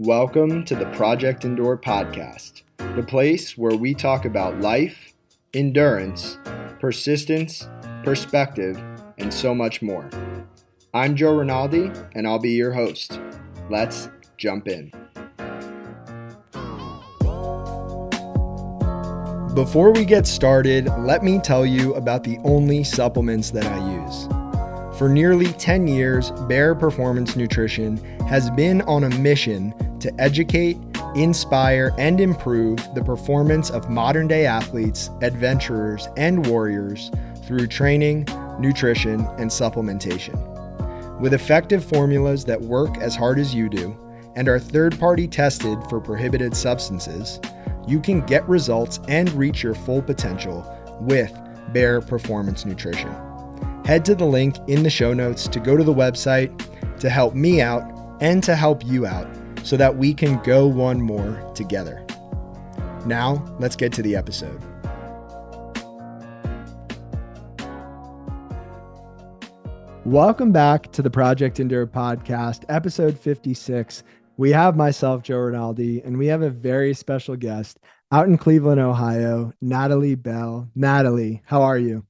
Welcome to the Project Endure podcast, the place where we talk about life, endurance, persistence, perspective, and so much more. I'm Joe Rinaldi, and I'll be your host. Let's jump in. Before we get started, let me tell you about the only supplements that I use. For nearly 10 years, Bare Performance Nutrition has been on a mission to educate, inspire, and improve the performance of modern-day athletes, adventurers, and warriors through training, nutrition, and supplementation. With effective formulas that work as hard as you do and are third-party tested for prohibited substances, you can get results and reach your full potential with Bare Performance Nutrition. Head to the link in the show notes to go to the website to help me out and to help you out so that we can go one more together. Now, let's get to the episode. Welcome back to the Project Endure podcast, episode 56. We have myself, Joe Rinaldi, and we have a very special guest out in Cleveland, Ohio, Natalie Bell. Natalie, how are you?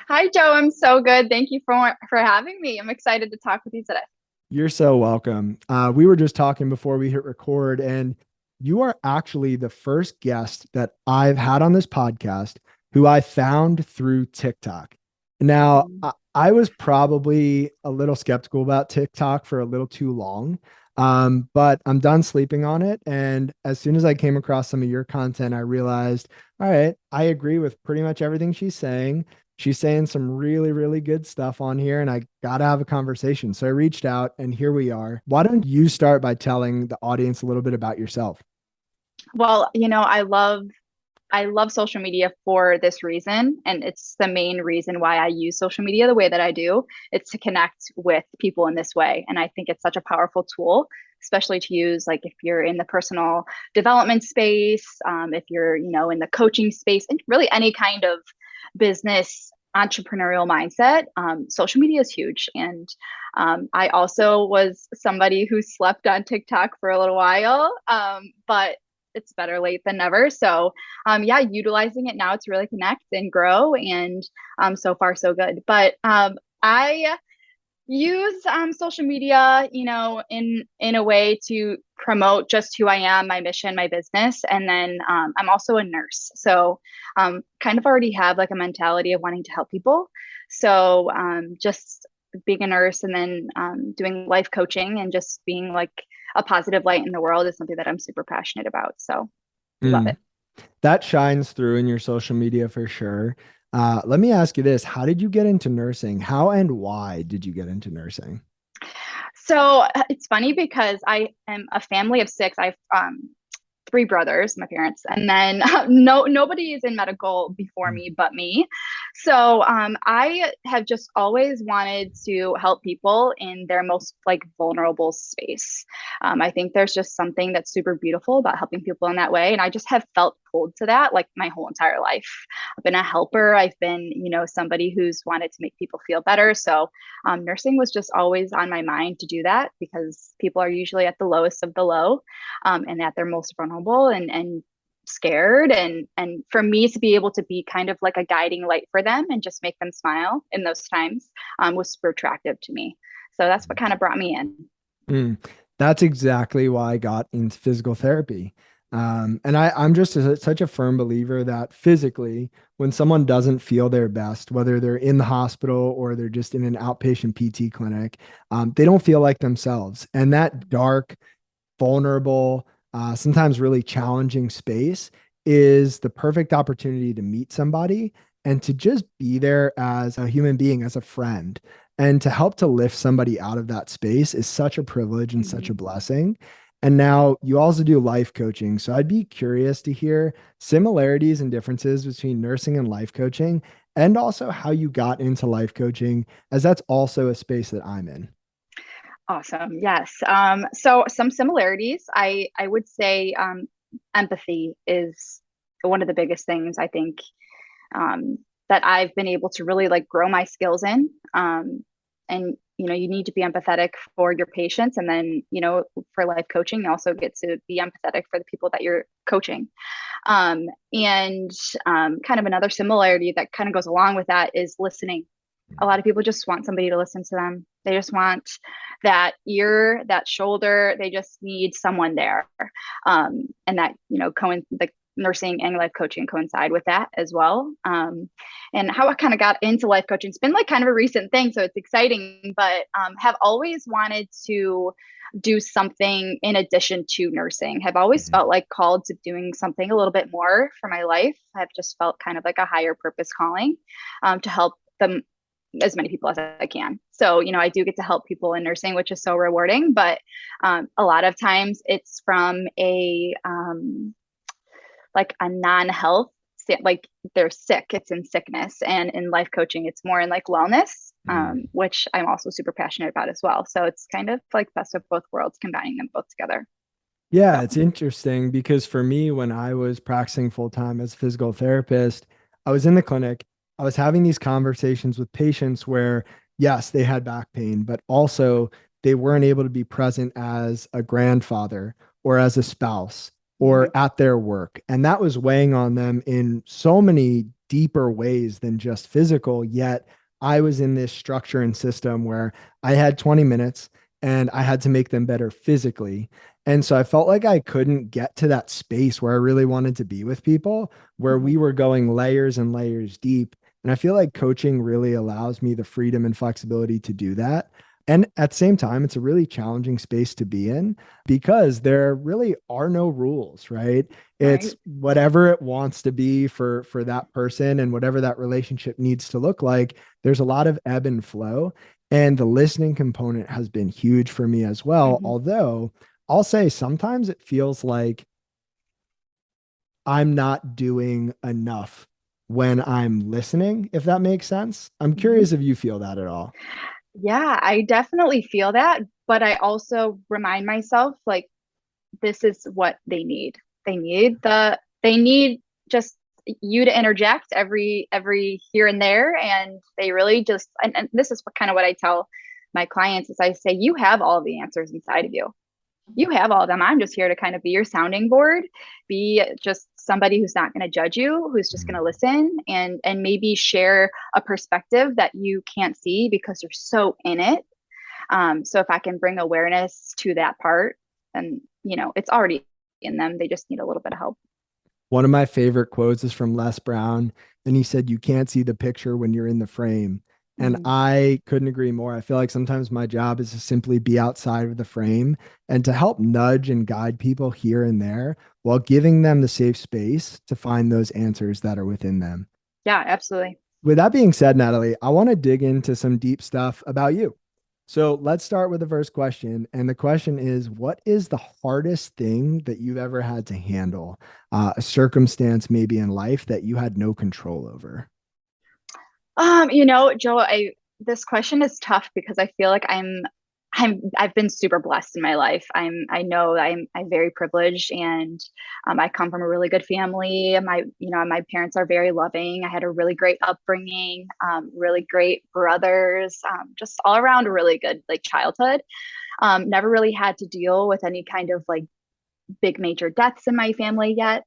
Hi, Joe. I'm so good. Thank you for having me. I'm excited to talk with you today. You're so welcome. We were just talking before we hit record, and you are actually the first guest that I've had on this podcast who I found through TikTok. Now, I was probably a little skeptical about TikTok for a little too long, but I'm done sleeping on it. And as soon as I came across some of your content, I realized, all right, I agree with pretty much everything she's saying. She's saying some really, really good stuff on here, and I got to have a conversation. So I reached out, and here we are. Why don't you start by telling the audience a little bit about yourself? Well, I love social media for this reason, and it's the main reason why I use social media the way that I do. It's to connect with people in this way, and I think it's such a powerful tool, especially to use like if you're in the personal development space, if you're in the coaching space, and really any kind of business entrepreneurial mindset. Social media is huge, and I also was somebody who slept on TikTok for a little while, but it's better late than never. So utilizing it now to really connect and grow, and so far so good. But I use social media, in a way to promote just who I am, my mission, my business. And then I'm also a nurse. So kind of already have like a mentality of wanting to help people. So just being a nurse and then doing life coaching and just being like a positive light in the world is something that I'm super passionate about. So love it. That shines through in your social media for sure. Let me ask you this. How did you get into nursing? How and why did you get into nursing? So it's funny because I am a family of six. I've three brothers, my parents, and then nobody is in medical before me but me. So I have just always wanted to help people in their most like vulnerable space. I think there's just something that's super beautiful about helping people in that way, and I just have felt pulled to that like my whole entire life. I've been a helper. I've been, somebody who's wanted to make people feel better. So nursing was just always on my mind to do that because people are usually at the lowest of the low, and at their most vulnerable and scared, and for me to be able to be kind of like a guiding light for them and just make them smile in those times was super attractive to me. So that's what kind of brought me in. That's exactly why I got into physical therapy. And I'm just such a firm believer that physically, when someone doesn't feel their best, whether they're in the hospital or they're just in an outpatient PT clinic, they don't feel like themselves. And that dark, vulnerable, sometimes really challenging space is the perfect opportunity to meet somebody and to just be there as a human being, as a friend. And to help to lift somebody out of that space is such a privilege and such a blessing. And now you also do life coaching. So I'd be curious to hear similarities and differences between nursing and life coaching, and also how you got into life coaching, as that's also a space that I'm in. Awesome. Yes. So some similarities, I would say empathy is one of the biggest things I think that I've been able to really like grow my skills in. And you need to be empathetic for your patients. And then, for life coaching, you also get to be empathetic for the people that you're coaching. And kind of another similarity that kind of goes along with that is listening. A lot of people just want somebody to listen to them. They just want that ear, that shoulder. They just need someone there. And that, the nursing and life coaching coincide with that as well. And how I kind of got into life coaching, it's been like kind of a recent thing, so it's exciting, but have always wanted to do something in addition to nursing. Have always felt like called to doing something a little bit more for my life. I've just felt kind of like a higher purpose calling, to help them, as many people as I can. So, I do get to help people in nursing, which is so rewarding, but a lot of times it's from a like a non-health, like they're sick, it's in sickness. And in life coaching, it's more in like wellness, which I'm also super passionate about as well. So it's kind of like best of both worlds, combining them both together. Yeah, So. it's interesting because for me, when I was practicing full time as a physical therapist, I was in the clinic. I was having these conversations with patients where, yes, they had back pain, but also they weren't able to be present as a grandfather or as a spouse or at their work. And that was weighing on them in so many deeper ways than just physical. Yet I was in this structure and system where I had 20 minutes and I had to make them better physically. And so I felt like I couldn't get to that space where I really wanted to be with people, where we were going layers and layers deep. And I feel like coaching really allows me the freedom and flexibility to do that. And at the same time, it's a really challenging space to be in because there really are no rules, right? It's Right. whatever it wants to be for that person and whatever that relationship needs to look like. There's a lot of ebb and flow. And the listening component has been huge for me as well. Mm-hmm. Although I'll say sometimes it feels like I'm not doing enough when I'm listening, if that makes sense. I'm Mm-hmm. curious if you feel that at all. Yeah, I definitely feel that, but I also remind myself like this is what they need. They need just you to interject every here and there, and they really just, and this is what kind of what I tell my clients is I say you have all the answers inside of you. You have all of them. I'm just here to kind of be your sounding board, be just somebody who's not going to judge you, who's just going to listen and maybe share a perspective that you can't see because you're so in it. So if I can bring awareness to that part, and it's already in them. They just need a little bit of help. One of my favorite quotes is from Les Brown, and he said, "You can't see the picture when you're in the frame." And Mm-hmm. I couldn't agree more. I feel like sometimes my job is to simply be outside of the frame and to help nudge and guide people here and there while giving them the safe space to find those answers that are within them. Yeah, absolutely. With that being said, Natalie, I want to dig into some deep stuff about you. So let's start with the first question. And the question is, what is the hardest thing that you've ever had to handle? A circumstance maybe in life that you had no control over? Joe, this question is tough because I feel like I've been super blessed in my life. I know I'm very privileged, and I come from a really good family. My parents are very loving. I had a really great upbringing, really great brothers, just all around a really good like childhood. Never really had to deal with any kind of like big major deaths in my family yet.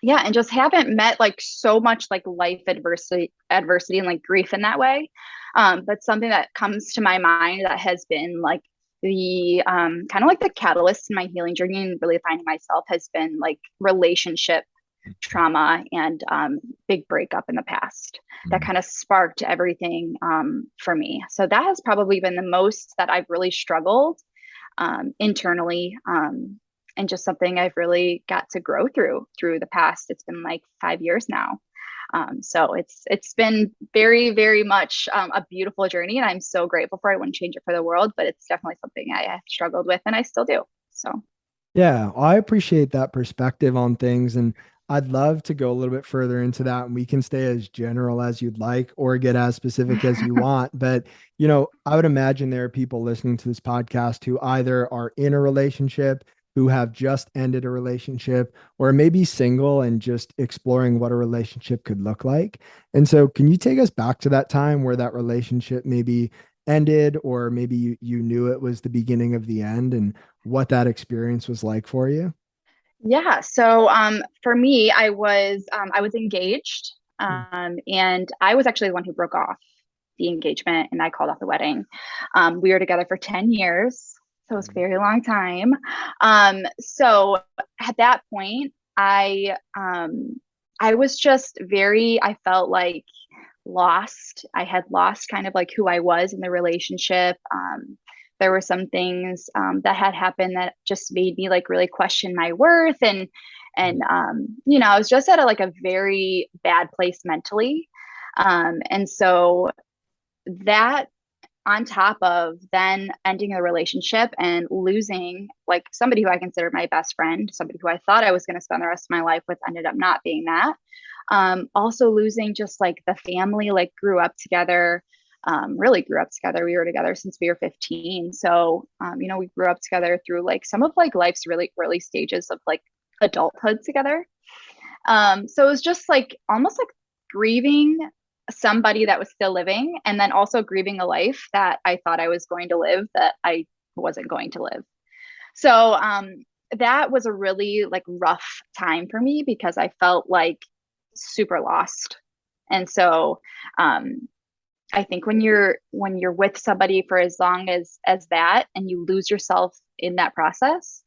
Yeah, and just haven't met like so much like life adversity and like grief in that way. But something that comes to my mind that has been like the kind of like the catalyst in my healing journey and really finding myself has been like relationship trauma and big breakup in the past that kind of sparked everything for me. So that has probably been the most that I've really struggled internally, and just something I've really got to grow through the past. It's been like 5 years now. So it's been very, very much a beautiful journey, and I'm so grateful for it. I wouldn't change it for the world, but it's definitely something I have struggled with, and I still do. So. Yeah, I appreciate that perspective on things. And I'd love to go a little bit further into that. And we can stay as general as you'd like or get as specific as you want. But, I would imagine there are people listening to this podcast who either are in a relationship, who have just ended a relationship, or maybe single and just exploring what a relationship could look like. And so, can you take us back to that time where that relationship maybe ended, or maybe you knew it was the beginning of the end, and what that experience was like for you? Yeah. So for me, I was engaged, and I was actually the one who broke off the engagement, and I called off the wedding. We were together for 10 years, so it was a very long time. So at that point, I was just very, I felt like lost. I had lost kind of like who I was in the relationship. There were some things that had happened that just made me like really question my worth, and I was just at like a very bad place mentally. And so that, on top of then ending a relationship and losing like somebody who I considered my best friend, somebody who I thought I was going to spend the rest of my life with, ended up not being that. Also losing just like the family, like grew up together, really grew up together. We were together since we were 15. So, we grew up together through like some of like life's really early stages of like adulthood together. So it was just like almost like grieving somebody that was still living, and then also grieving a life that I thought I was going to live that I wasn't going to live. So that was a really like rough time for me because I felt like super lost. And so um, I think when you're with somebody for as long as that, and you lose yourself in that process,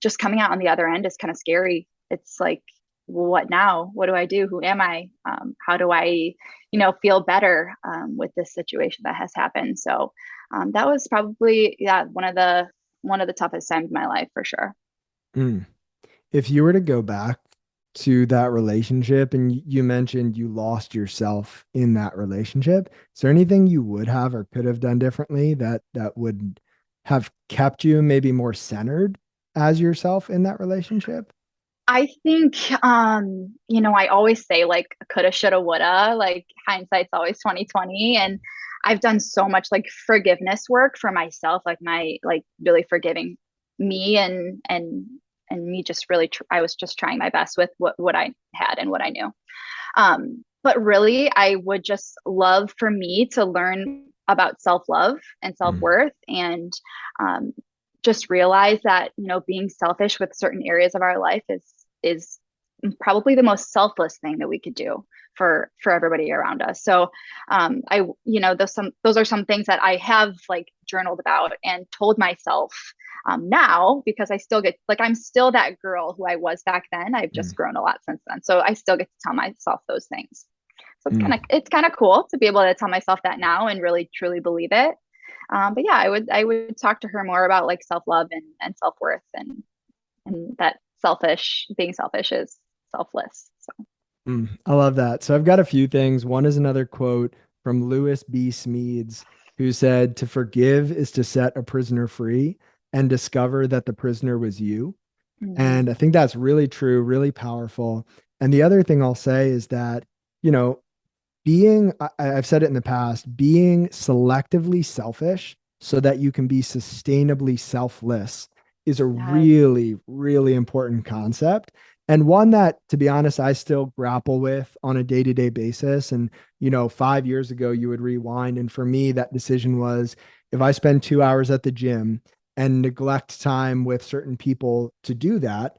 just coming out on the other end is kind of scary. It's like, well, what now? What do I do? Who am I? How do I, feel better with this situation that has happened? So that was probably, yeah, one of the toughest times in my life for sure. Mm. If you were to go back to that relationship, and you mentioned you lost yourself in that relationship, is there anything you would have or could have done differently that would have kept you maybe more centered as yourself in that relationship? I think, I always say like coulda, shoulda, woulda, like hindsight's always 2020. And I've done so much like forgiveness work for myself, like my, like really forgiving me, and me just really, I was just trying my best with what I had and what I knew. But really, I would just love for me to learn about self love and self Mm. worth, and um, just realize that being selfish with certain areas of our life is probably the most selfless thing that we could do for everybody around us. So those are some things that I have like journaled about and told myself now, because I still get like, I'm still that girl who I was back then. I've just Mm. grown a lot since then, so I still get to tell myself those things. So it's Mm. kind of cool to be able to tell myself that now and really truly believe it. But yeah, I would talk to her more about like self love and self worth, and that being selfish is selfless. So I love that. So I've got a few things. One is another quote from Lewis B. Smedes, who said, "To forgive is to set a prisoner free and discover that the prisoner was you." mm-hmm. And I think that's really true, really powerful. And the other thing I'll say is that, you know, I've said it in the past, being selectively selfish so that you can be sustainably selfless is a Yes. really, really important concept. And one that, to be honest, I still grapple with on a day-to-day basis. And, 5 years ago, you would rewind. And for me, that decision was, if I spend 2 hours at the gym and neglect time with certain people to do that,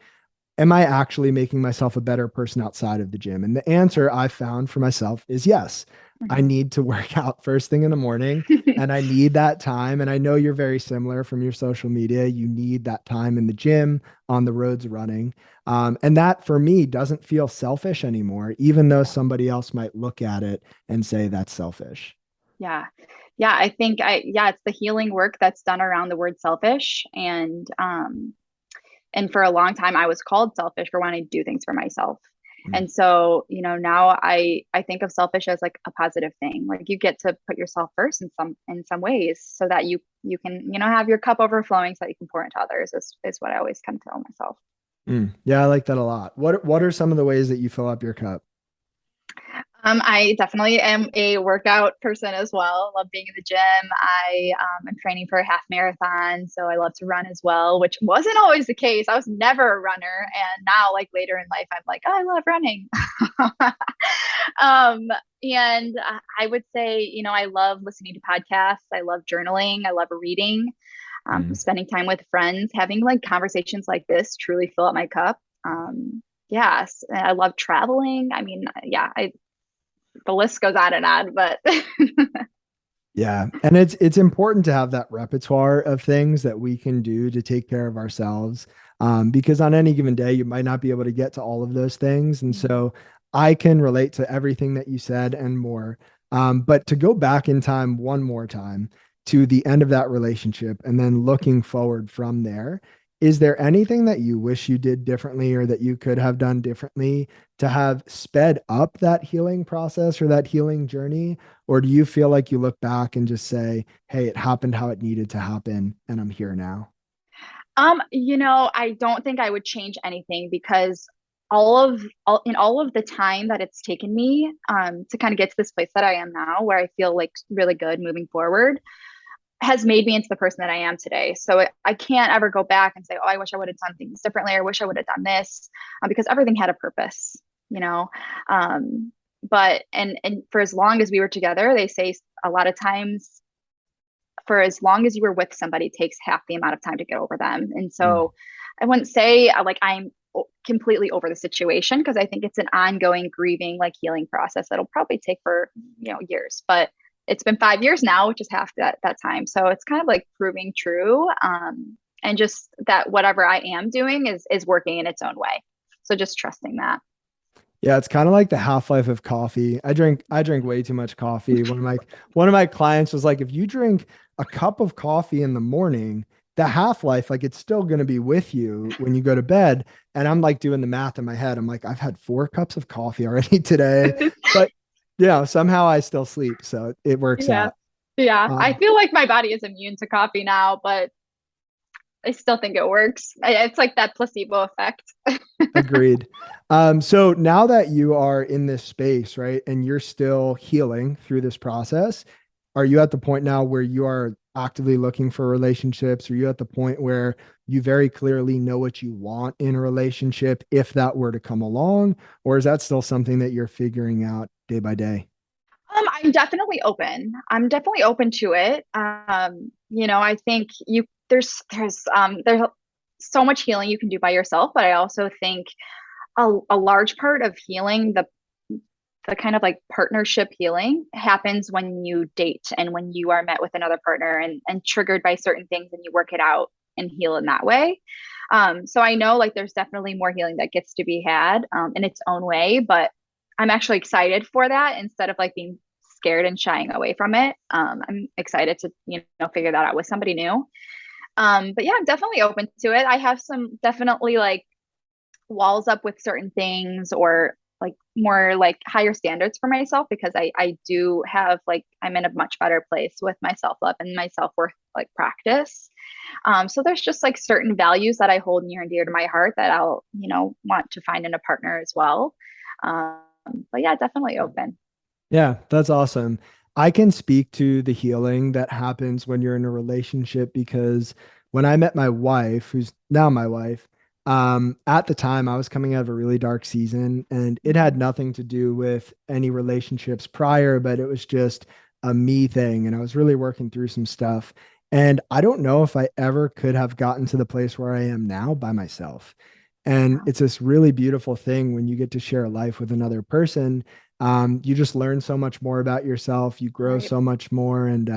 am I actually making myself a better person outside of the gym? And the answer I found for myself is yes. I Mm-hmm. need to work out first thing in the morning, and I need that time. And I know you're very similar from your social media. You need that time in the gym, on the roads running. And that for me doesn't feel selfish anymore, even though Yeah. somebody else might look at it and say that's selfish. Yeah. Yeah. I think yeah, it's the healing work that's done around the word selfish. And for a long time I was called selfish for wanting to do things for myself. Mm. And so, now I think of selfish as like a positive thing. Like you get to put yourself first in some ways, so that you can, have your cup overflowing so that you can pour into others, is what I always kind of tell myself. Yeah, I like that a lot. What are some of the ways that you fill up your cup? I definitely am a workout person as well. Love being in the gym. I am training for a half marathon, so I love to run as well, which wasn't always the case. I was never a runner, and now, like later in life, I'm like, oh, I love running. um, and I would say, I love listening to podcasts. I love journaling. I love reading. Mm. Spending time with friends, having like conversations like this truly fill up my cup. Yes, I love traveling. I mean, yeah, the list goes on and on, but Yeah. And it's important to have that repertoire of things that we can do to take care of ourselves. Because on any given day, you might not be able to get to all of those things. And so I can relate to everything that you said and more. But to go back in time one more time to the end of that relationship and then looking forward from there, is there anything that you wish you did differently or that you could have done differently to have sped up that healing process or that healing journey? Or do you feel like you look back and just say, hey, it happened how it needed to happen and I'm here now? I don't think I would change anything because all of the time that it's taken me to kind of get to this place that I am now where I feel like really good moving forward has made me into the person that I am today. So I can't ever go back and say, oh, I wish I would have done things differently, or I wish I would have done this, because everything had a purpose, you know. But and for as long as we were together, they say a lot of times, for as long as you were with somebody, it takes half the amount of time to get over them. And Mm. so I wouldn't say like I'm completely over the situation, because I think it's an ongoing grieving, like healing process that'll probably take for years. But it's been 5 years now, which is half that time. So it's kind of like proving true, and just that whatever I am doing is working in its own way. So just trusting that. Yeah, it's kind of like the half-life of coffee. I drink way too much coffee. One of my clients was like, if you drink a cup of coffee in the morning, the half-life, like it's still going to be with you when you go to bed. And I'm like doing the math in my head. I'm like, I've had 4 cups of coffee already today, but somehow I still sleep. So it works Yeah. out. Yeah. I Um, feel like my body is immune to coffee now, but I still think it works. It's like that placebo effect. Agreed. So now that you are in this space, right, and you're still healing through this process, are you at the point now where you are actively looking for relationships? Are you at the point where you very clearly know what you want in a relationship if that were to come along? Or is that still something that you're figuring out day by day? I'm definitely open. I'm definitely open to it. I think there's so much healing you can do by yourself, but I also think a large part of healing, the kind of like partnership healing, happens when you date and when you are met with another partner and triggered by certain things, and you work it out and heal in that way. So I know like there's definitely more healing that gets to be had in its own way, but I'm actually excited for that instead of like being scared and shying away from it. I'm excited to figure that out with somebody new. But yeah, I'm definitely open to it. I have some definitely like walls up with certain things, or like more like higher standards for myself, because I do have like, I'm in a much better place with my self-love and my self-worth like practice. So there's just like certain values that I hold near and dear to my heart that I'll want to find in a partner as well. um, but yeah, definitely open. Yeah, that's awesome. I can speak to the healing that happens when you're in a relationship because when I met my wife, who's now my wife, at the time I was coming out of a really dark season and it had nothing to do with any relationships prior, but it was just a me thing. And I was really working through some stuff. And I don't know if I ever could have gotten to the place where I am now by myself. And Yeah. it's this really beautiful thing when you get to share a life with another person. You just learn so much more about yourself. You grow Right. so much more, and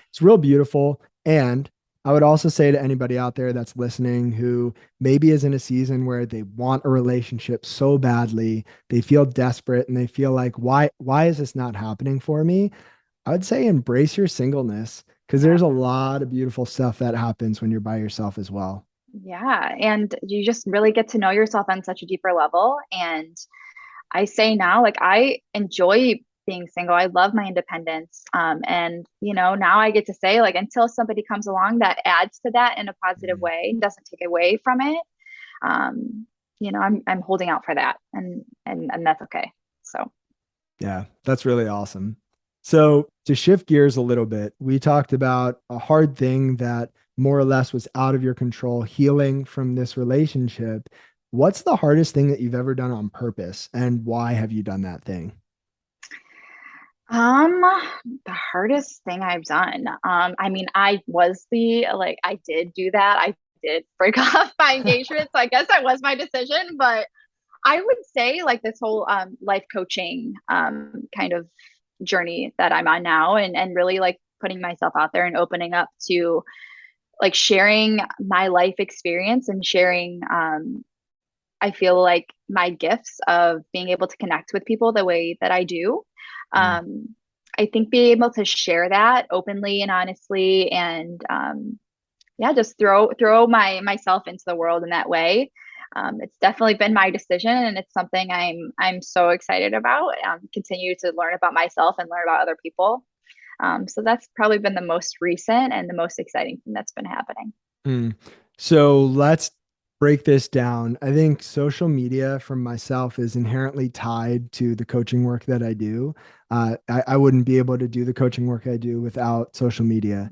it's real beautiful. And I would also say to anybody out there that's listening who maybe is in a season where they want a relationship so badly, they feel desperate, and they feel like, why is this not happening for me? I would say embrace your singleness because Yeah. there's a lot of beautiful stuff that happens when you're by yourself as well. Yeah. And you just really get to know yourself on such a deeper level. And I say now, like, I enjoy being single. I love my independence. And now I get to say, like, until somebody comes along that adds to that in a positive Mm. way, doesn't take away from it, um, I'm holding out for that, and that's okay. So Yeah, that's really awesome. So, to shift gears a little bit, we talked about a hard thing that more or less was out of your control, healing from this relationship. What's the hardest thing that you've ever done on purpose, and why have you done that thing? Um, the hardest thing I've done. I mean, I was the like I did do that. I did break off my engagement, so I guess that was my decision. But I would say like this whole life coaching kind of journey that I'm on now, and really like putting myself out there and opening up to like sharing my life experience and sharing I feel like my gifts of being able to connect with people the way that I do. Mm, Um, I think being able to share that openly and honestly, and yeah, just throw myself into the world in that way. It's definitely been my decision, and it's something I'm so excited about. Continue to learn about myself and learn about other people. So that's probably been the most recent and the most exciting thing that's been happening. mm. So let's break this down. I think social media from myself is inherently tied to the coaching work that I do. I wouldn't be able to do the coaching work I do without social media.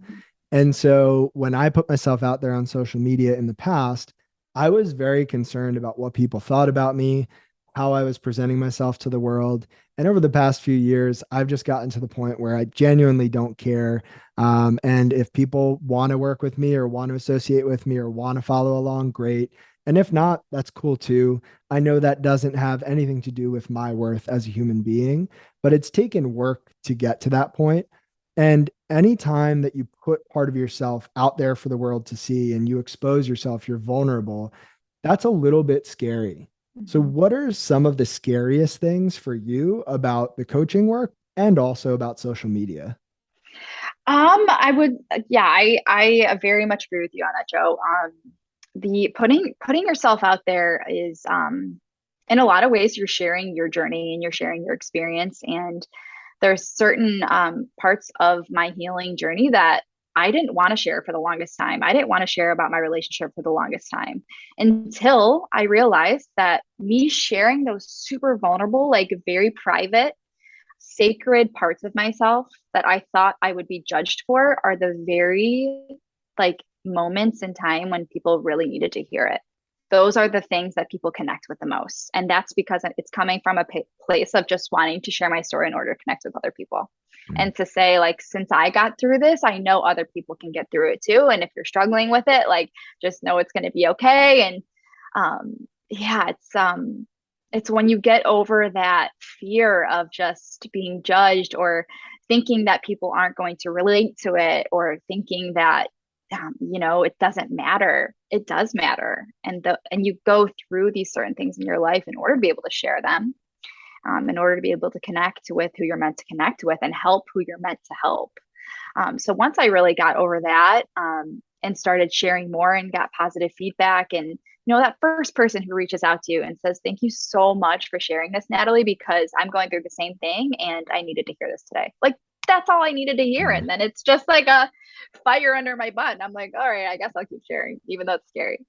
And so when I put myself out there on social media in the past, I was very concerned about what people thought about me, how I was presenting myself to the world. And over the past few years, I've just gotten to the point where I genuinely don't care. And if people want to work with me or want to associate with me or want to follow along, great. And if not, that's cool too. I know that doesn't have anything to do with my worth as a human being, but it's taken work to get to that point. And anytime that you put part of yourself out there for the world to see and you expose yourself, you're vulnerable, that's a little bit scary. So, Mhm. what are some of the scariest things for you about the coaching work and also about social media? I would, yeah, I very much agree with you on that, Joe. The putting yourself out there is, in a lot of ways, you're sharing your journey and you're sharing your experience. And there's certain parts of my healing journey that I didn't want to share for the longest time. I didn't want to share about my relationship for the longest time until I realized that me sharing those super vulnerable, like very private sacred parts of myself that I thought I would be judged for are the very like moments in time when people really needed to hear it. Those are the things that people connect with the most. And that's because it's coming from a place of just wanting to share my story in order to connect with other people. Mm. And to say, like, since I got through this, I know other people can get through it too. And if you're struggling with it, like, just know it's going to be okay. And yeah, it's when you get over that fear of just being judged or thinking that people aren't going to relate to it or thinking that it doesn't matter. It does matter, and you go through these certain things in your life in order to be able to share them, in order to be able to connect with who you're meant to connect with and help who you're meant to help. So once I really got over that, and started sharing more and got positive feedback, and that first person who reaches out to you and says, "Thank you so much for sharing this, Natalie, because I'm going through the same thing and I needed to hear this today." Like, that's all I needed to hear. Mm. And then it's just like a fire under my butt. And I'm like, all right, I guess I'll keep sharing, even though it's scary.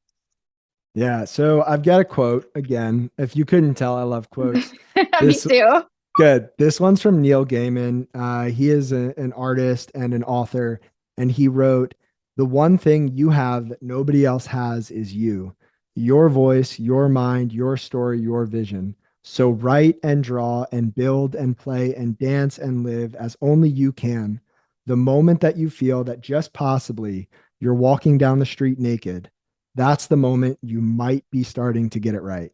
Yeah. So, I've got a quote again. If you couldn't tell, I love quotes. Me This too. Good. This one's from Neil Gaiman. He is an artist and an author, and he wrote, "The one thing you have that nobody else has is you, your voice, your mind, your story, your vision. So write and draw and build and play and dance and live as only you can. The moment that you feel that just possibly you're walking down the street naked, that's the moment you might be starting to get it right."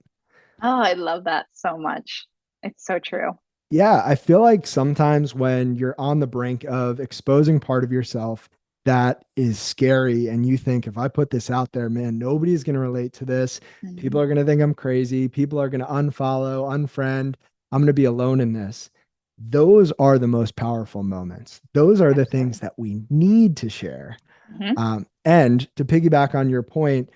Oh, I love that so much. It's so true. Yeah, I feel like sometimes when you're on the brink of exposing part of yourself that is scary, and you think, if I put this out there, man, nobody's going to relate to this. People Mhm. are going to think I'm crazy. People are going to unfollow, unfriend. I'm going to be alone in this. Those are the most powerful moments. Those are the things Absolutely. that we need to share. Mhm. And to piggyback on your point,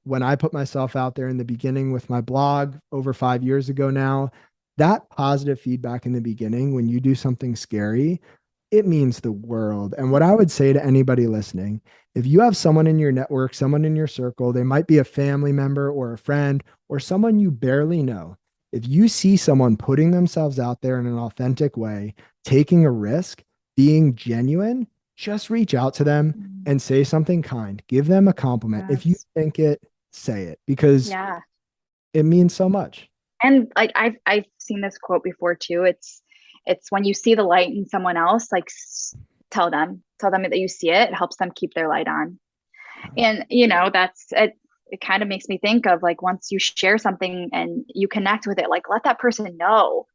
when I put myself out there in the beginning with my blog over 5 years ago now, that positive feedback in the beginning, when you do something scary, it means the world. And what I would say to anybody listening, if you have someone in your network, someone in your circle, they might be a family member or a friend or someone you barely know, If you see someone putting themselves out there in an authentic way, taking a risk, being genuine, just reach out to them Mm, and say something kind. Give them a compliment. If you yes. think it, say it because Yeah. it means so much. And like I've seen this quote before too. It's when you see the light in someone else, like tell them that you see it. It helps them keep their light on. And that's it. It kind of makes me think of like once you share something and you connect with it, like let that person know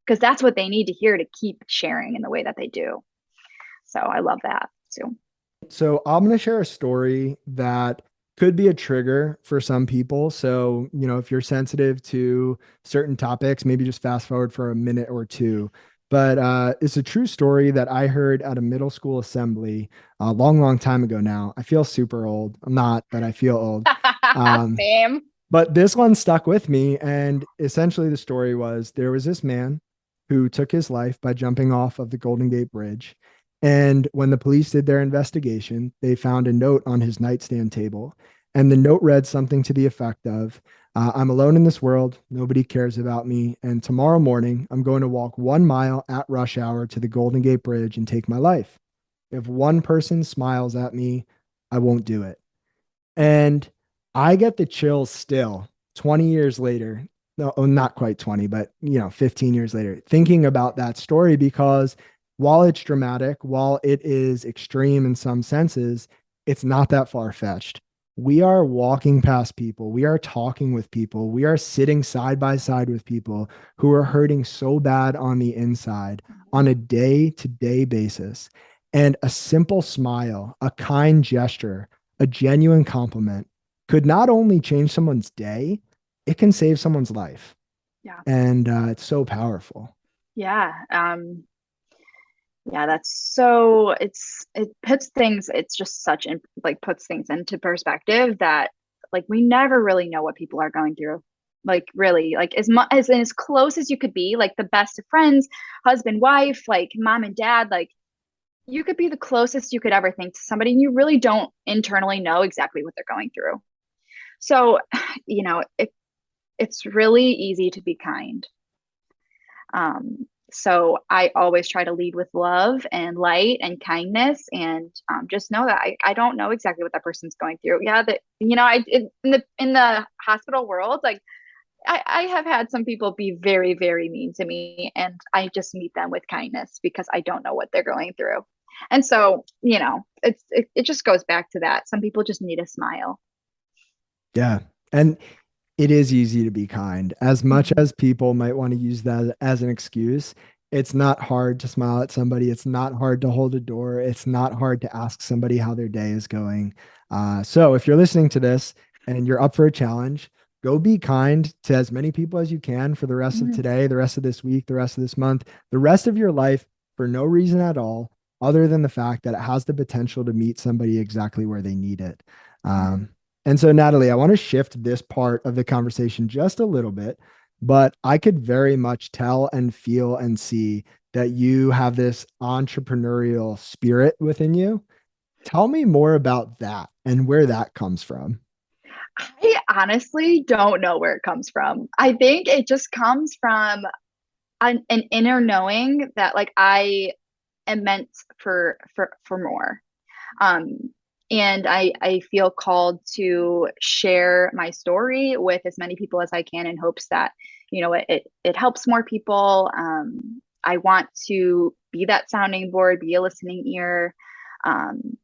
because that's what they need to hear to keep sharing in the way that they do. So I love that too. So I'm going to share a story that could be a trigger for some people. So, if you're sensitive to certain topics, maybe just fast forward for a minute or two. But it's a true story that I heard at a middle school assembly a long, long time ago now. I feel super old. I'm not, but I feel old. Um, Same. but this one stuck with me. And essentially, the story was there was this man who took his life by jumping off of the Golden Gate Bridge. And when the police did their investigation, they found a note on his nightstand table. And the note read something to the effect of, I'm alone in this world. Nobody cares about me. And tomorrow morning, I'm going to walk 1 mile at rush hour to the Golden Gate Bridge and take my life. If one person smiles at me, I won't do it. And I get the chills still 20 years later. No, oh, not quite 20, but 15 years later, thinking about that story because while it's dramatic, while it is extreme in some senses, it's not that far fetched. We are walking past people, we are talking with people, we are sitting side by side with people who are hurting so bad on the inside on a day to day basis. And a simple smile, a kind gesture, a genuine compliment could not only change someone's day, it can save someone's life. Yeah. And it's so powerful. Yeah. Yeah, that's so it puts things it's just such in like puts things into perspective that like we never really know what people are going through. Like really, like as much as close as you could be, like the best of friends, husband, wife, like mom and dad, like you could be the closest you could ever think to somebody and you really don't internally know exactly what they're going through. So, it's really easy to be kind. So I always try to lead with love and light and kindness, and just know that I don't know exactly what that person's going through. Yeah, that in the hospital world, like I have had some people be very very mean to me, and I just meet them with kindness because I don't know what they're going through. And so it just goes back to that. Some people just need a smile. Yeah. And it is easy to be kind. As much Mhm. as people might want to use that as an excuse, it's not hard to smile at somebody. It's not hard to hold a door. It's not hard to ask somebody how their day is going. So if you're listening to this and you're up for a challenge, go be kind to as many people as you can for the rest of Mhm. today, the rest of this week, the rest of this month, the rest of your life for no reason at all, other than the fact that it has the potential to meet somebody exactly where they need it. Mhm. And so, Natalie, I want to shift this part of the conversation just a little bit, but I could very much tell and feel and see that you have this entrepreneurial spirit within you. Tell me more about that and where that comes from. I honestly don't know where it comes from. I think it just comes from an inner knowing that like I am meant for more. Um, and I feel called to share my story with as many people as I can in hopes that it helps more people. I want to be that sounding board, be a listening ear. Um,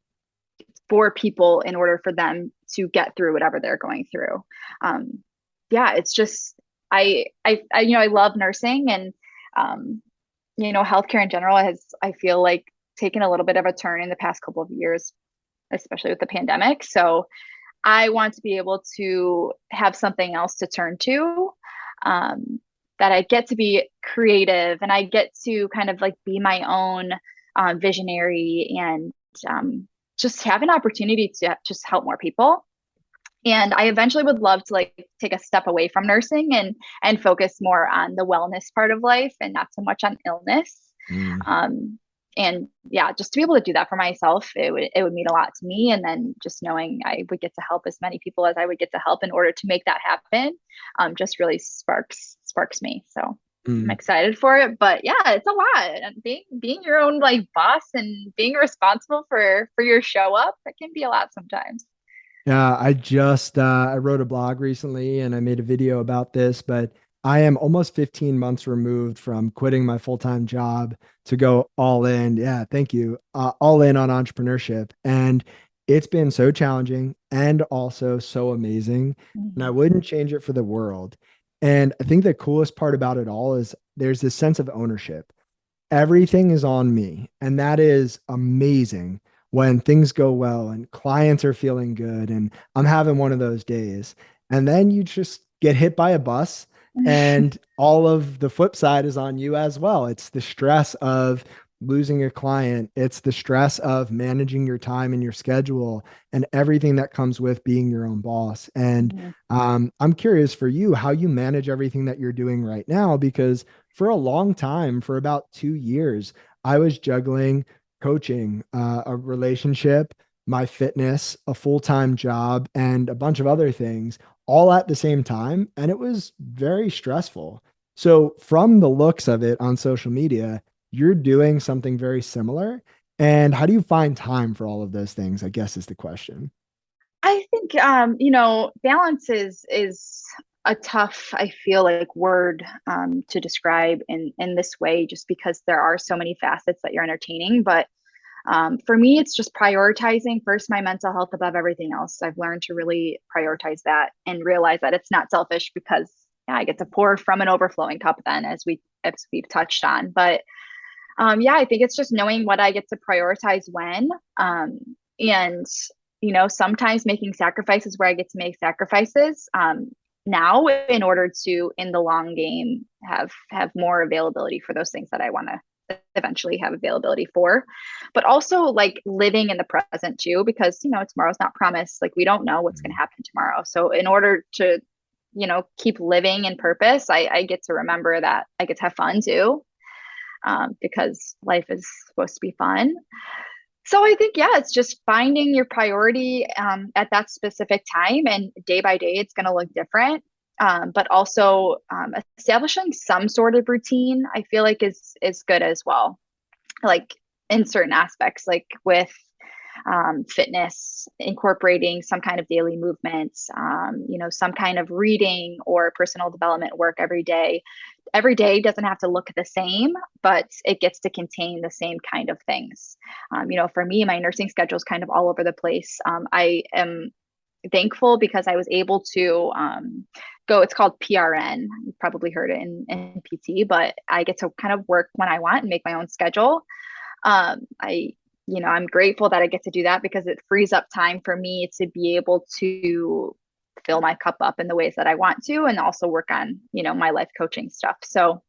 for people in order for them to get through whatever they're going through. Um, yeah, it's just I love nursing and healthcare in general has I feel like taken a little bit of a turn in the past couple of years, especially with the pandemic. So I want to be able to have something else to turn to. Um, that I get to be creative and I get to kind of like be my own visionary and um, just have an opportunity to just help more people. And I eventually would love to like take a step away from nursing and focus more on the wellness part of life and not so much on illness. Mm, Um, and yeah, just to be able to do that for myself, it would mean a lot to me. And then just knowing I would get to help as many people as I would get to help in order to make that happen, just really sparks me. So I'm Mm. excited for it. But yeah, it's a lot. And being your own like boss and being responsible for your show up, it can be a lot sometimes. Yeah, I wrote a blog recently and I made a video about this, but I am almost 15 months removed from quitting my full-time job to go all in. Yeah, thank you. All in on entrepreneurship. And it's been so challenging and also so amazing. And I Mhm. wouldn't change it for the world. And I think the coolest part about it all is there's this sense of ownership. Everything is on me. And that is amazing when things go well and clients are feeling good. And I'm having one of those days. And then you just get hit by a bus, and all of the flip side is on you as well. It's the stress of losing a client, it's the stress of managing your time and your schedule and everything that comes with being your own boss. And Mhm. I'm curious for you how you manage everything that you're doing right now, because for a long time, for about 2 years, I was juggling coaching, a relationship, my fitness, a full-time job, and a bunch of other things all at the same time. And it was very stressful. So, from the looks of it on social media, you're doing something very similar. And how do you find time for all of those things? I guess is the question. I think balance is a tough, I feel like, word to describe in this way, just because there are so many facets that you're entertaining. But for me, it's just prioritizing first my mental health above everything else. I've learned to really prioritize that and realize that it's not selfish, because yeah, I get to pour from an overflowing cup then, as we've touched on. But yeah, I think it's just knowing what I get to prioritize when. And sometimes making sacrifices where I get to make sacrifices now, in order to, in the long game, have more availability for those things that I want to eventually have availability for. But also like living in the present too, because tomorrow's not promised. Like we don't know what's going to happen tomorrow. So in order to keep living in purpose, I get to remember that I get to have fun too, because life is supposed to be fun. So I think, yeah, it's just finding your priority at that specific time, and day by day, it's going to look different. But also establishing some sort of routine, I feel like is good as well. Like in certain aspects, like with fitness, incorporating some kind of daily movement, some kind of reading or personal development work every day. Every day doesn't have to look the same, but it gets to contain the same kind of things. For me, my nursing schedule is kind of all over the place. I am thankful because I was able to go, it's called PRN. You've probably heard it in PT, but I get to kind of work when I want and make my own schedule. I'm grateful that I get to do that, because it frees up time for me to be able to fill my cup up in the ways that I want to, and also work on, my life coaching stuff. So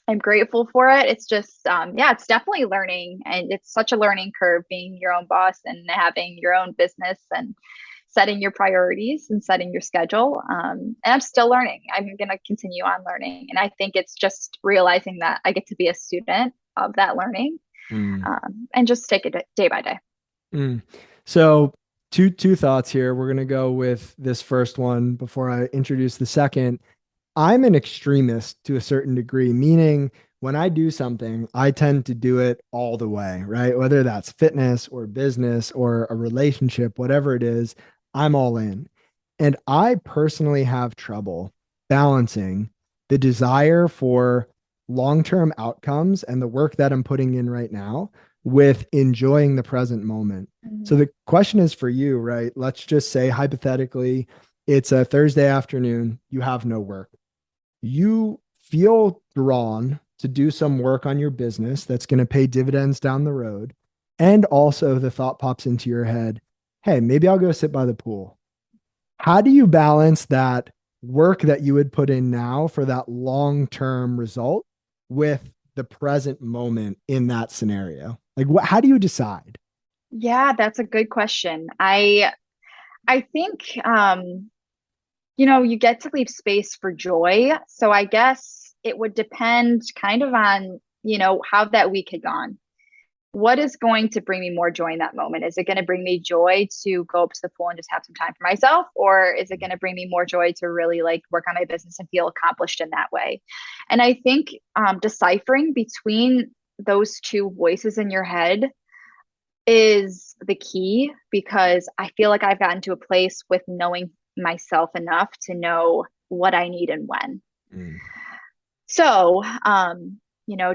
I'm grateful for it. It's just, yeah, it's definitely learning, and it's such a learning curve being your own boss and having your own business and setting your priorities and setting your schedule. And I'm still learning. I'm going to continue on learning. And I think it's just realizing that I get to be a student of that learning, Mm. and just take it day by day. Mm. So two thoughts here. We're gonna go with this first one before I introduce the second. I'm an extremist to a certain degree, meaning when I do something, I tend to do it all the way, right? Whether that's fitness or business or a relationship, whatever it is, I'm all in. And I personally have trouble balancing the desire for long-term outcomes and the work that I'm putting in right now with enjoying the present moment. So Mhm. the question is for you, right? Let's just say hypothetically, it's a Thursday afternoon, you have no work. You feel drawn to do some work on your business that's going to pay dividends down the road. And also the thought pops into your head, hey, maybe I'll go sit by the pool. How do you balance that work that you would put in now for that long-term result with the present moment in that scenario? Like how do you decide? Yeah, that's a good question. I think you get to leave space for joy. So I guess it would depend kind of on, how that week had gone. what is going to bring me more joy in that moment? Is it going to bring me joy to go up to the pool and just have some time for myself? Or is it going to bring me more joy to really like work on my business and feel accomplished in that way? And I think deciphering between those two voices in your head is the key, because I feel like I've gotten to a place with knowing myself enough to know what I need and when. Mm. So,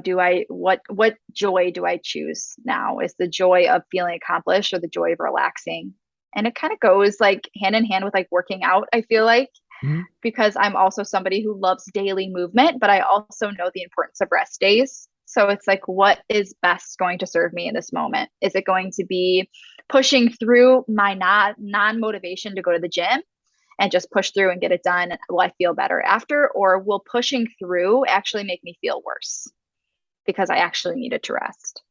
do I what joy do I choose now? Is the joy of feeling accomplished or the joy of relaxing? And it kind of goes like hand in hand with like working out, I feel like, Mhm. because I'm also somebody who loves daily movement, but I also know the importance of rest days. So it's like, what is best going to serve me in this moment? Is it going to be pushing through my non motivation to go to the gym and just push through and get it done? Will I feel better after? Or will pushing through actually make me feel worse because I actually needed to rest?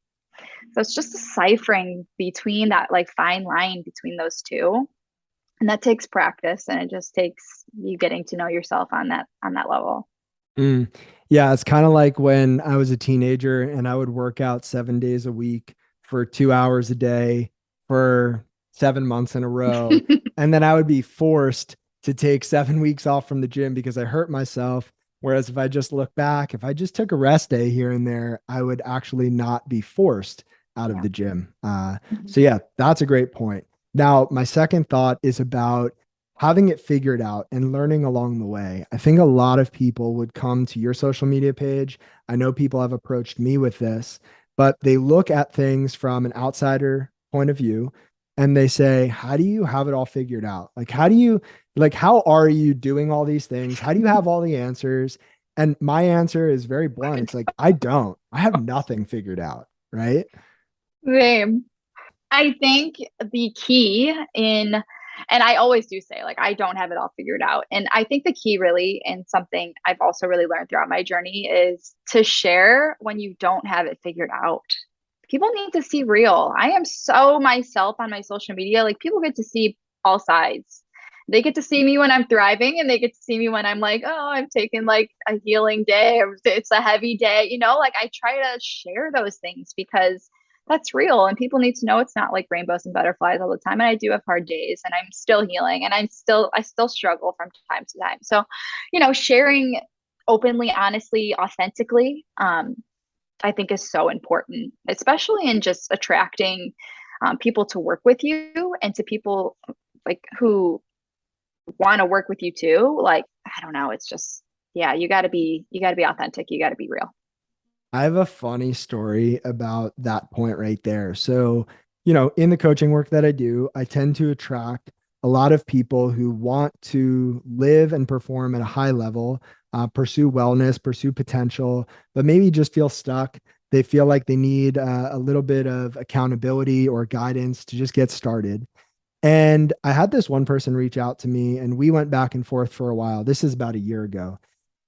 So it's just deciphering between that like fine line between those two. And that takes practice, and it just takes you getting to know yourself on that level. Mm. Yeah, it's kind of like when I was a teenager and I would work out 7 days a week for 2 hours a day for 7 months in a row. And then I would be forced to take 7 weeks off from the gym because I hurt myself. Whereas if I just look back, if I just took a rest day here and there, I would actually not be forced out of Yeah. the gym. So Mhm. yeah, that's a great point. Now, my second thought is about having it figured out and learning along the way. I think a lot of people would come to your social media page. I know people have approached me with this, but they look at things from an outsider point of view and they say, how do you have it all figured out? How are you doing all these things? How do you have all the answers? And my answer is very blunt. It's like, I don't, I have nothing figured out. Right. Same. I think the key in, and I always do say, like, I don't have it all figured out. And I think the key, really, and something I've also really learned throughout my journey, is to share when you don't have it figured out. People need to see real. I am so myself on my social media. Like, people get to see all sides. They get to see me when I'm thriving, and they get to see me when I'm like, oh, I've taken like a healing day, or it's a heavy day. Like, I try to share those things because that's real, and people need to know it's not like rainbows and butterflies all the time. And I do have hard days, and I'm still healing, and I still struggle from time to time. So, sharing openly, honestly, authentically, I think is so important, especially in just attracting people to work with you, and to people like who want to work with you too. Like, I don't know, it's just, yeah, you got to be authentic, you got to be real. I have a funny story about that point right there. So, in the coaching work that I do, I tend to attract a lot of people who want to live and perform at a high level, pursue wellness, pursue potential, but maybe just feel stuck. They feel like they need a little bit of accountability or guidance to just get started. And I had this one person reach out to me and we went back and forth for a while. This is about a year ago.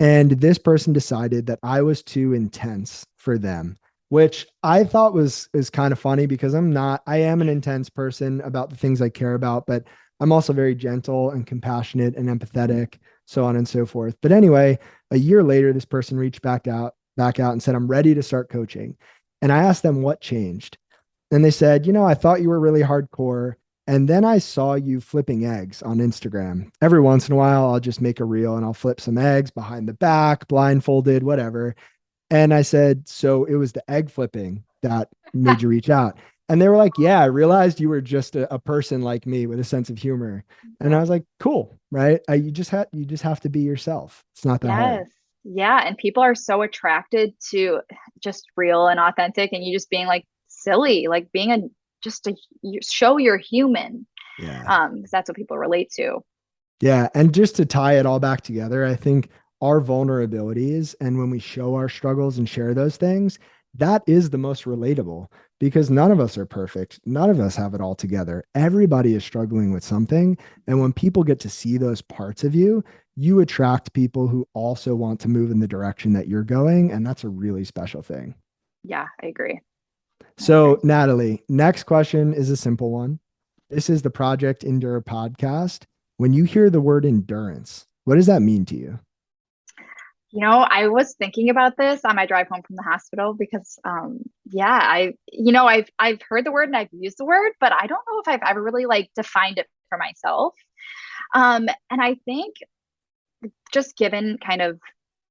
And this person decided that I was too intense for them, which I thought was is kind of funny because I'm not, I am an intense person about the things I care about, but I'm also very gentle and compassionate and empathetic, so on and so forth. But anyway, a year later, this person reached back out and said, I'm ready to start coaching. And I asked them what changed. And they said, I thought you were really hardcore. And then I saw you flipping eggs on Instagram. Every once in a while, I'll just make a reel and I'll flip some eggs behind the back, blindfolded, whatever. And I said, so it was the egg flipping that made you reach out. And they were like, yeah, I realized you were just a person like me with a sense of humor. And I Yeah. was like, cool, right? You just have to be yourself. It's not that hard. Yes. Yeah. And people are so attracted to just real and authentic, and you just being like silly, like being you show you're human. Yeah. 'Cause that's what people relate to. Yeah. And just to tie it all back together, I think our vulnerabilities and when we show our struggles and share those things, that is the most relatable because none of us are perfect. None of us have it all together. Everybody is struggling with something. And when people get to see those parts of you, you attract people who also want to move in the direction that you're going. And that's a really special thing. Yeah, I agree. I So, agree. Natalie, next question is a simple one. This is the Project Endure podcast. When you hear the word endurance, what does that mean to you? I was thinking about this on my drive home from the hospital because, yeah, I've heard the word and I've used the word, but I don't know if I've ever really like defined it for myself. And I think just given kind of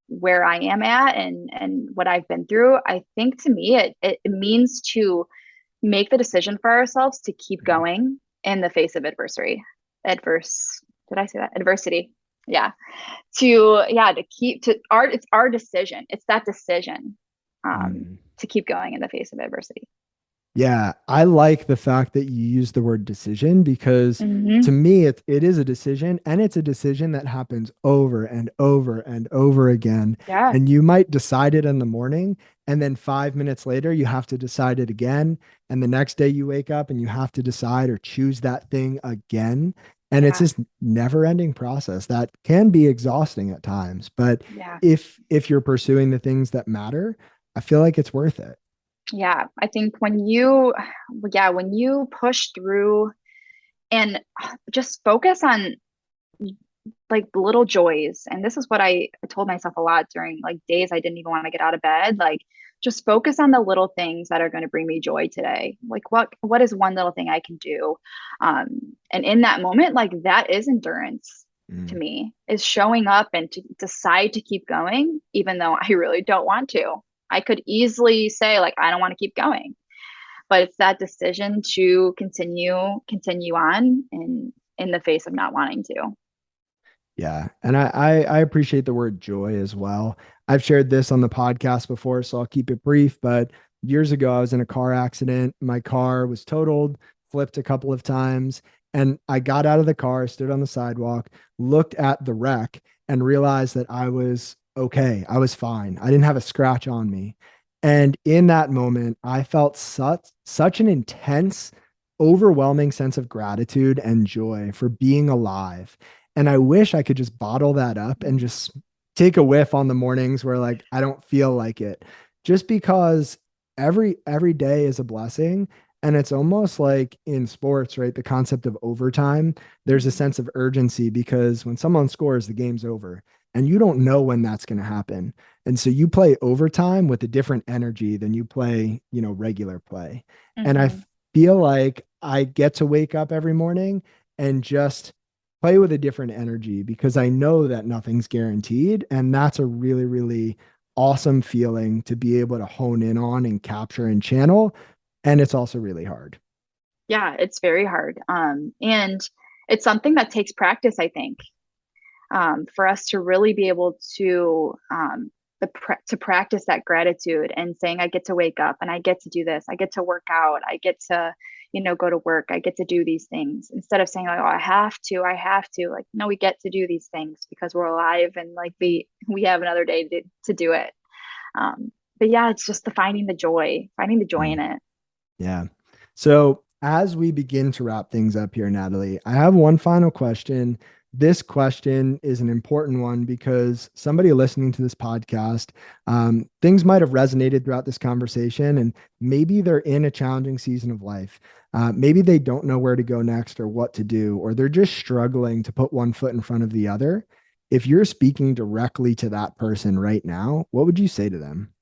where I am at and what I've been through, I think to me it means to make the decision for ourselves to keep Mhm. going in the face of adversity. Did I say that? Adversity. Yeah. To keep to our it's our decision. It's that decision Mm. to keep going in the face of adversity. Yeah, I like the fact that you use the word decision because to Hmm. me it is a decision and it's a decision that happens over and over and over again. Yeah. And you might decide it in the morning and then 5 minutes later you have to decide it again. And the next day you wake up and you have to decide or choose that thing again. And it's Yeah. this never-ending process that can be exhausting at times. But Yeah. if you're pursuing the things that matter, I feel like it's worth it. Yeah. I think when you push through and just focus on like little joys. And this is what I told myself a lot during like days I didn't even want to get out of bed. Like just focus on the little things that are going to bring me joy today. Like what is one little thing I can do? And in that moment, like that is endurance to Mm. me, is showing up and to decide to keep going, even though I really don't want to. I could easily say, like, I don't want to keep going. But it's that decision to continue on in the face of not wanting to. Yeah. And I appreciate the word joy as well. I've shared this on the podcast before, so I'll keep it brief. But years ago, I was in a car accident. My car was totaled, flipped a couple of times. And I got out of the car, stood on the sidewalk, looked at the wreck, and realized that I was okay. I was fine. I didn't have a scratch on me. And in that moment, I felt such an intense, overwhelming sense of gratitude and joy for being alive. And I wish I could just bottle that up and just take a whiff on the mornings where like I don't feel like it. Just because every day is a blessing. And it's almost like in sports, right? The concept of overtime, there's a sense of urgency because when someone scores, the game's over. And you don't know when that's going to happen. And so you play overtime with a different energy than you play, regular play. And I Mm-hmm. feel like I get to wake up every morning and just play with a different energy because I know that nothing's guaranteed. And that's a really, really awesome feeling to be able to hone in on and capture and channel. And it's also really hard. Yeah, it's very hard. And it's something that takes practice, I think, for us to really be able to to practice that gratitude and saying, I get to wake up and I get to do this, I get to work out, I get to, go to work, I get to do these things instead of saying like, oh, I have to. Like, no, we get to do these things because we're alive and like we have another day to do it. But yeah, it's just the finding the joy in Mm, it. yeah. So as we begin to wrap things up here, Natalie, I have one final question. This question is an important one because somebody listening to this podcast, things might have resonated throughout this conversation, and maybe they're in a challenging season of life. Maybe they don't know where to go next or what to do, or they're just struggling to put one foot in front of the other. If you're speaking directly to that person right now, what would you say to them?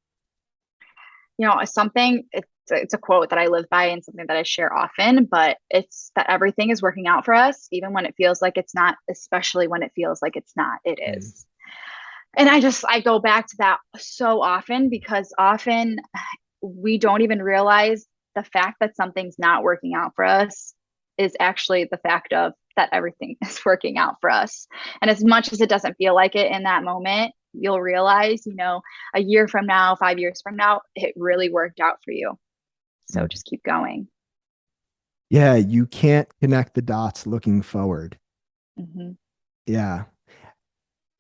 It's a quote that I live by and something that I share often, but it's that everything is working out for us, even when it feels like it's not, especially when it feels like it's not, it Mm, is. And I go back to that so often because often we don't even realize the fact that something's not working out for us is actually the fact of that everything is working out for us. And as much as it doesn't feel like it in that moment, you'll realize, a year from now, 5 years from now, it really worked out for you. So mm. just keep going. Yeah, you can't connect the dots looking forward. Hmm. Yeah.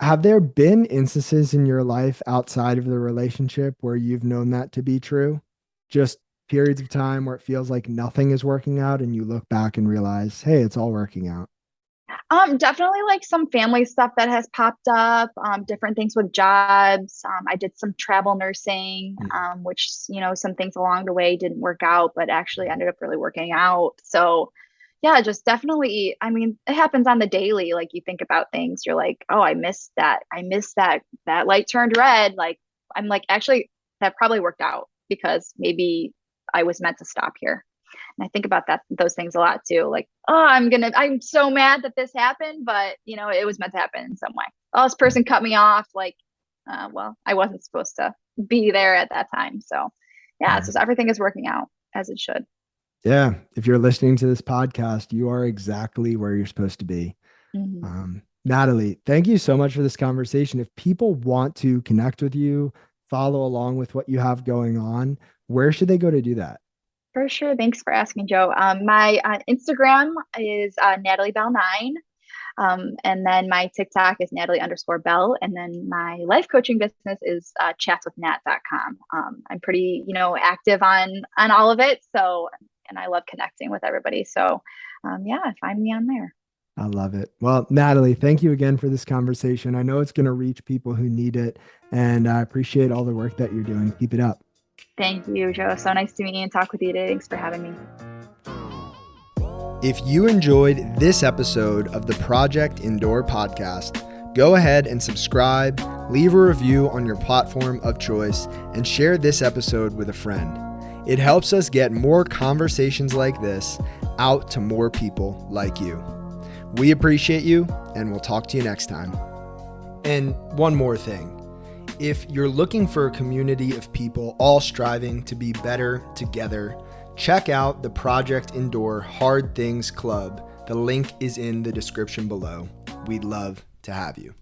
Have there been instances in your life outside of the relationship where you've known that to be true? Just periods of time where it feels like nothing is working out and you look back and realize, hey, it's all working out. Definitely like some family stuff that has popped up, different things with jobs. I did some travel nursing, Mm, which, some things along the way didn't work out, but actually ended up really working out. So, Yeah, just definitely. I mean, it happens on the daily. Like you think about things, you're like, oh, I missed that. I missed that light turned red. Like I'm like, actually, that probably worked out because maybe I was meant to stop here. And I think about those things a lot too. Like, oh, I'm so mad that this happened, but it was meant to happen in some way. Oh, this person cut me off. Like, well, I wasn't supposed to be there at that time. So yeah, it's Yeah. just everything is working out as it should. Yeah. If you're listening to this podcast, you are exactly where you're supposed to be. Mhm. Natalie, thank you so much for this conversation. If people want to connect with you, follow along with what you have going on, where should they go to do that? For sure. Thanks for asking, Joe. My Instagram is Natalie Bell 9. And then my TikTok is Natalie_Bell. And then my life coaching business is chatswithnat.com. I'm pretty, active on all of it. So, and I love connecting with everybody. So, yeah, find me on there. I love it. Well, Natalie, thank you again for this conversation. I know it's going to reach people who need it, and I appreciate all the work that you're doing. Keep it up. Thank you, Joe. So nice to meet you and talk with you today. Thanks for having me. If you enjoyed this episode of the Project Indoor podcast, go ahead and subscribe, leave a review on your platform of choice, and share this episode with a friend. It helps us get more conversations like this out to more people like you. We appreciate you, and we'll talk to you next time. And one more thing. If you're looking for a community of people all striving to be better together, check out the Project Indoor Hard Things Club. The link is in the description below. We'd love to have you.